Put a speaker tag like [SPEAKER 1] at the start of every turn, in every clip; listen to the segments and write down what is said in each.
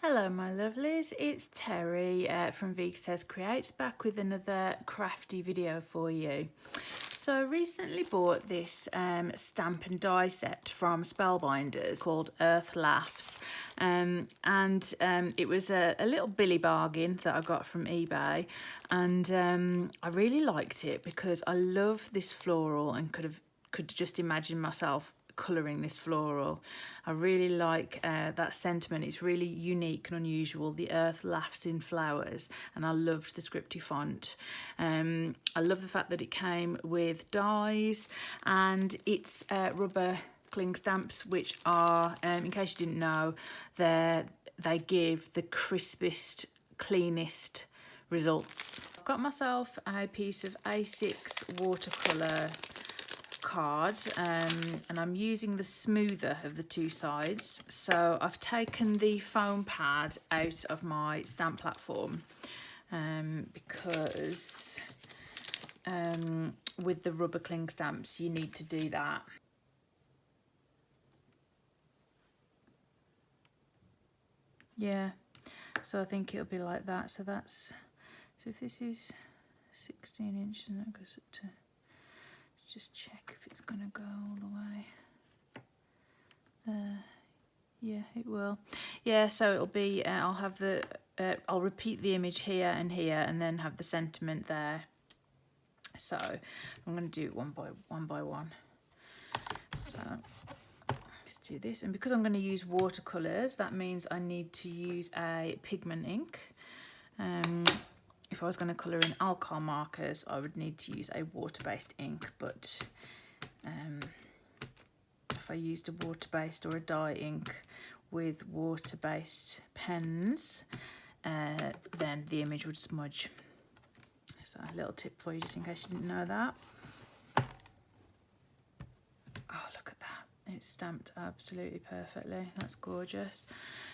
[SPEAKER 1] Hello my lovelies, it's Terry from Vegas Creates back with another crafty video for you. So I recently bought this stamp and die set from Spellbinders called Earth Laughs, and it was a little billy bargain that I got from eBay, and I really liked it because I love this floral and could just imagine myself colouring this floral. I really like that sentiment. It's really unique and unusual. The earth laughs in flowers, and I loved the scripty font. I love the fact that it came with dies, and it's rubber cling stamps, which are, in case you didn't know, they give the crispest, cleanest results. I've got myself a piece of A6 watercolour card, and I'm using the smoother of the two sides. So I've taken the foam pad out of my stamp platform because with the rubber cling stamps you need to do that. Yeah, so I think it'll be like that. So if this is 16 inches and that goes up to, just check if it's gonna go all the way there. Yeah, it will. Yeah, so it'll be I'll have the I'll repeat the image here and here and then have the sentiment there. So I'm going to do it one by one. So let's do this, and because I'm going to use watercolors, that means I need to use a pigment ink. If I was going to colour in alcohol markers, I would need to use a water-based ink, but if I used a water-based or a dye ink with water-based pens, then the image would smudge. So a little tip for you, just in case you didn't know that. Oh, look at that. It's stamped absolutely perfectly. That's gorgeous.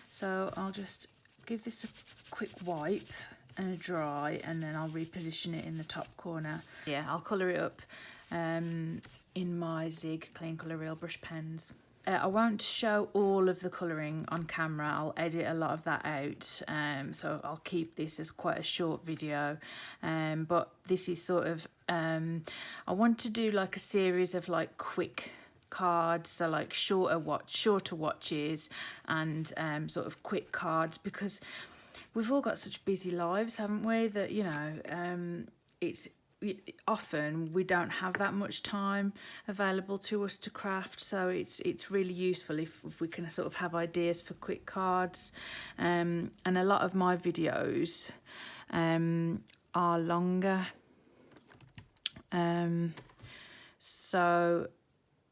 [SPEAKER 1] So I'll just give this a quick wipe and a dry, and then I'll reposition it in the top corner. Yeah, I'll colour it up in my Zig Clean Colour Real brush pens. I won't show all of the colouring on camera. I'll edit a lot of that out, so I'll keep this as quite a short video, but this is sort of I want to do like a series of like quick cards, so like shorter watches and sort of quick cards, because we've all got such busy lives, haven't we, that, you know, often we don't have that much time available to us to craft, so it's really useful if we can sort of have ideas for quick cards, and a lot of my videos are longer, so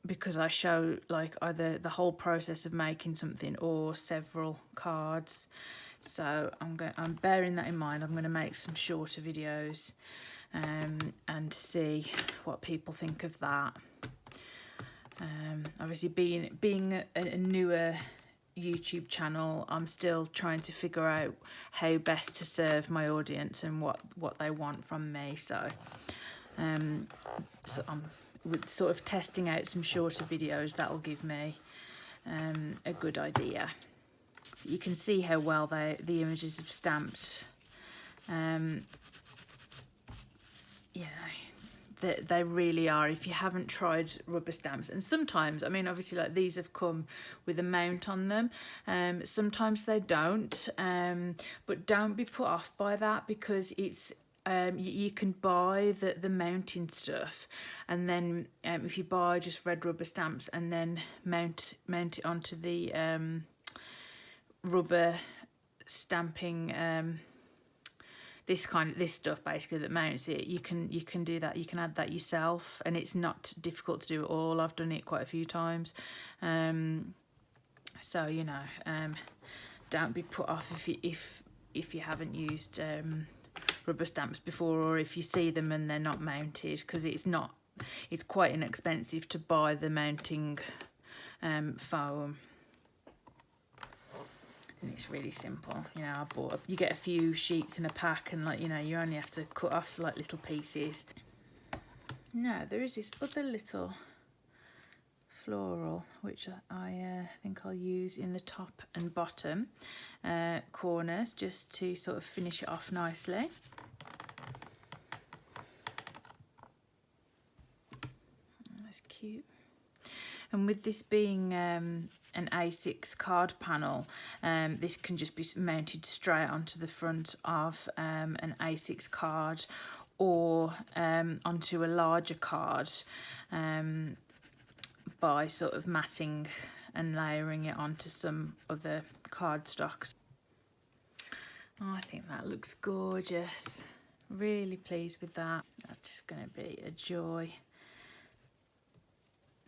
[SPEAKER 1] because I show like either the whole process of making something or several cards. So I'm bearing that in mind. I'm going to make some shorter videos and see what people think of that. Obviously, being a newer YouTube channel, I'm still trying to figure out how best to serve my audience and what they want from me. So I'm sort of testing out some shorter videos that will give me a good idea. You can see how well the images have stamped. Yeah, they really are. If you haven't tried rubber stamps, and sometimes, I mean, obviously, like these have come with a mount on them. Sometimes they don't, but don't be put off by that, because it's you can buy the mounting stuff, and then if you buy just red rubber stamps and then mount it onto the rubber stamping, this stuff basically that mounts it, you can do that. You can add that yourself, and it's not difficult to do at all. I've done it quite a few times. So you know, don't be put off if you haven't used rubber stamps before, or if you see them and they're not mounted, because it's quite inexpensive to buy the mounting foam. And it's really simple. You know, you get a few sheets in a pack, and like, you know, you only have to cut off like little pieces. Now there is this other little Floral, which I think I'll use in the top and bottom corners just to sort of finish it off nicely. That's cute. And with this being an A6 card panel, this can just be mounted straight onto the front of an A6 card, or onto a larger card by sort of matting and layering it onto some other cardstocks. Oh, I think that looks gorgeous. Really pleased with that. That's just going to be a joy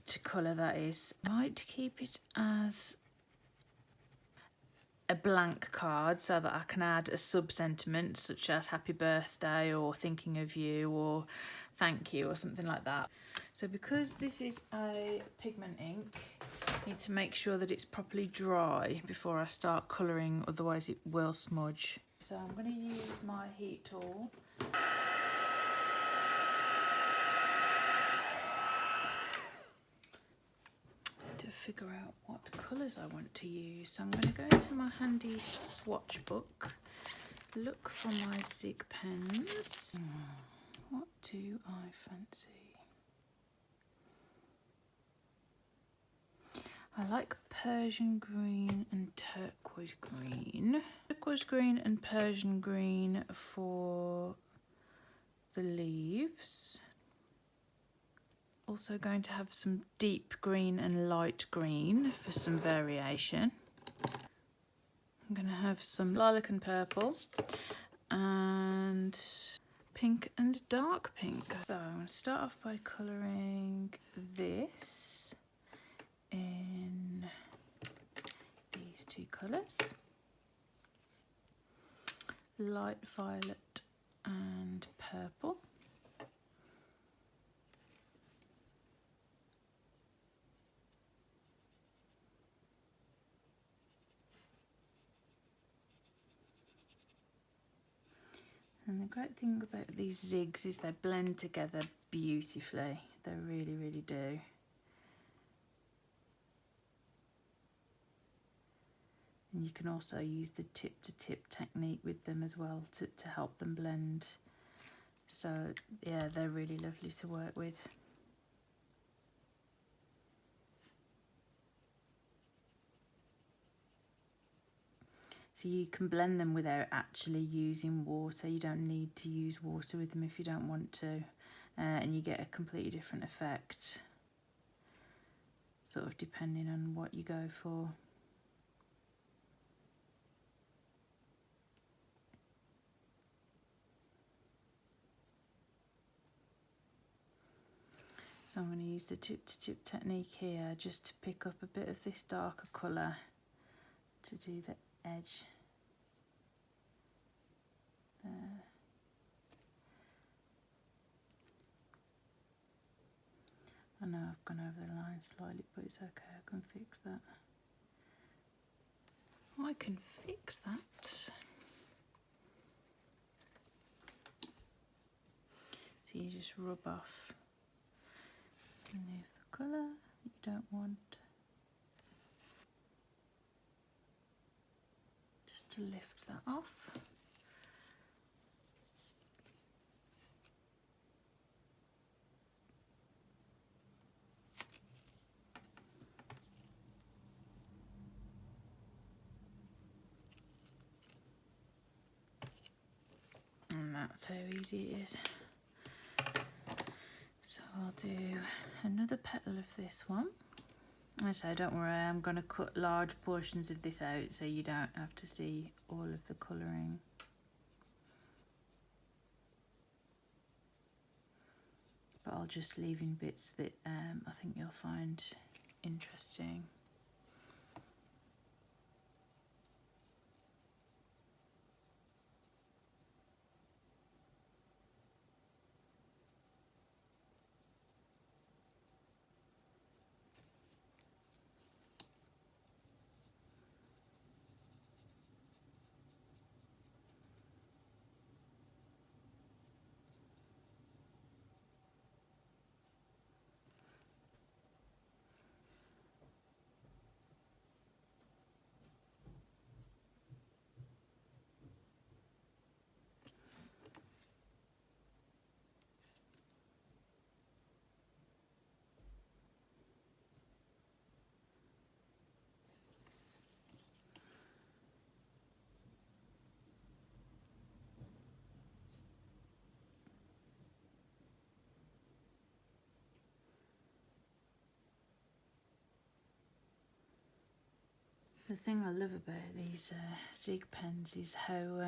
[SPEAKER 1] to colour, that is. I like to keep it as a blank card so that I can add a sub-sentiment such as happy birthday or thinking of you or thank you or something like that. So because this is a pigment ink, I need to make sure that it's properly dry before I start colouring, otherwise it will smudge. So I'm going to use my heat tool. To figure out what colours I want to use. So I'm going to go into my handy swatch book, look for my Zig pens. What do I fancy? I like Persian green and turquoise green. Turquoise green and Persian green for the leaves. Also going to have some deep green and light green for some variation. I'm going to have some lilac and purple and pink and dark pink. So I'm going to start off by colouring this in these two colours, light violet and purple. And the great thing about these zigs is they blend together beautifully. They really, really do. And you can also use the tip to tip technique with them as well to help them blend. So yeah, they're really lovely to work with. So you can blend them without actually using water. You don't need to use water with them if you don't want to. And you get a completely different effect, sort of depending on what you go for. So I'm going to use the tip to tip technique here just to pick up a bit of this darker colour to do the edge there. I know I've gone over the line slightly, but it's okay, I can fix that. I can fix that. So you just rub off any of the colour you don't want, just to lift that off. And that's how easy it is. So I'll do another petal of this one. I say, don't worry, I'm going to cut large portions of this out so you don't have to see all of the colouring. But I'll just leave in bits that I think you'll find interesting. The thing I love about these Sig pens is how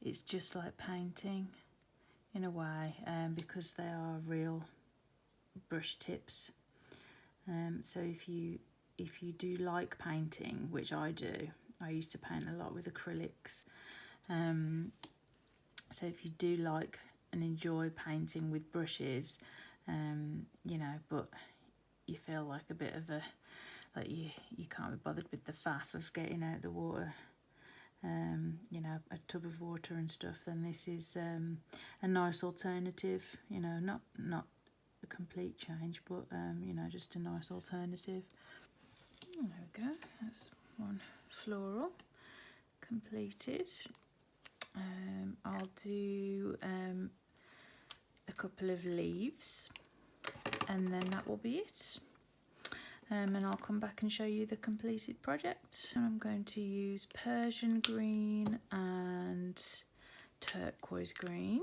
[SPEAKER 1] it's just like painting in a way, because they are real brush tips. So if you do like painting, which I do, I used to paint a lot with acrylics. So if you do like and enjoy painting with brushes, you know, but you feel like a bit of a, like you can't be bothered with the faff of getting out the water, you know, a tub of water and stuff, then this is a nice alternative, you know, not a complete change, but you know, just a nice alternative. There we go, that's one floral completed. I'll do a couple of leaves and then that will be it. And I'll come back and show you the completed project. I'm going to use Persian green and turquoise green.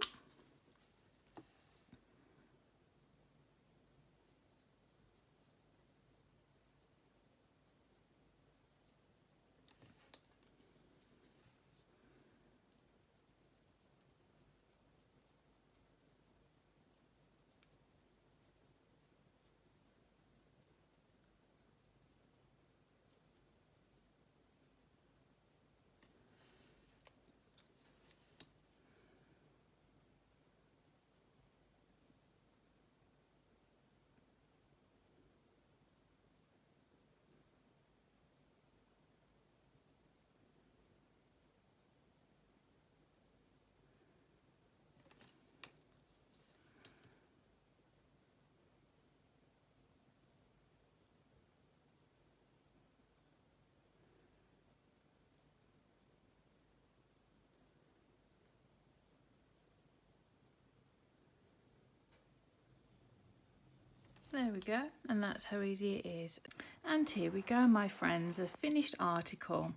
[SPEAKER 1] There we go, and that's how easy it is. And here we go, my friends, a finished article.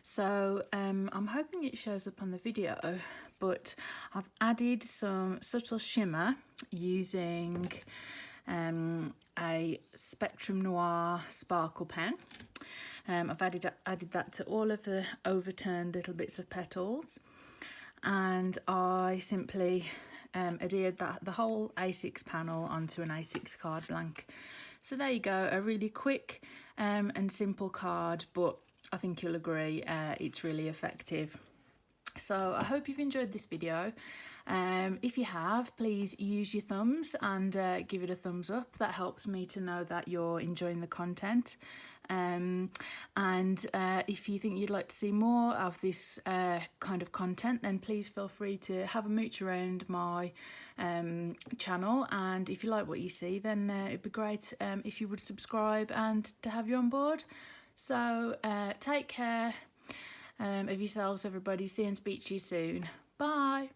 [SPEAKER 1] So I'm hoping it shows up on the video, but I've added some subtle shimmer using a Spectrum Noir sparkle pen. I've added that to all of the overturned little bits of petals, and I simply adhered the whole A6 panel onto an A6 card blank. So there you go, a really quick and simple card, but I think you'll agree it's really effective. So I hope you've enjoyed this video. If you have, please use your thumbs and give it a thumbs up. That helps me to know that you're enjoying the content. And if you think you'd like to see more of this kind of content, then please feel free to have a mooch around my channel, and if you like what you see, then it'd be great if you would subscribe and to have you on board. So take care of yourselves, everybody. See and speak to you soon. Bye.